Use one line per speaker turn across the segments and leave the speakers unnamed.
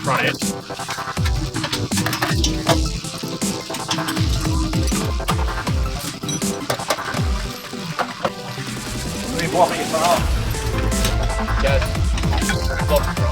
Front edge.
Walk it off.
Yes. Love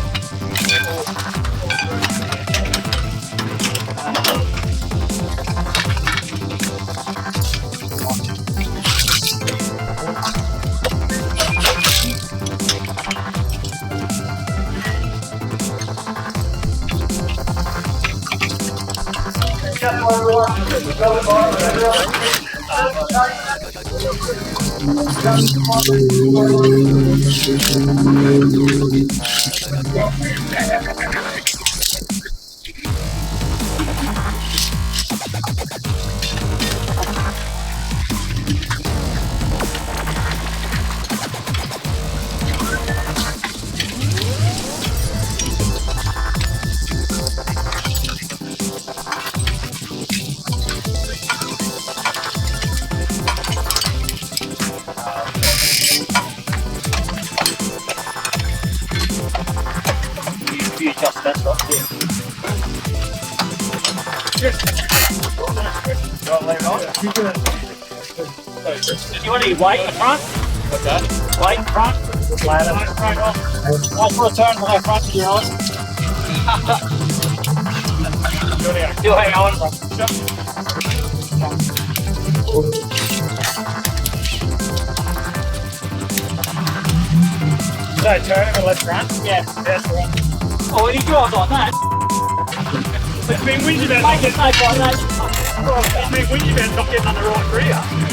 You adjust that stuff here. Do you want any white in front?
What's that?
White in front? White in front. One for a turn to left front to be honest. Still hang on. So turn to left front? Yeah, that's the one. Oh, when he drives like that.
It's been windy about
Make it like that.
it's been windy about not getting on the right rear.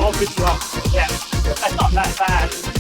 I'll pick you up. Yeah, that's not that bad.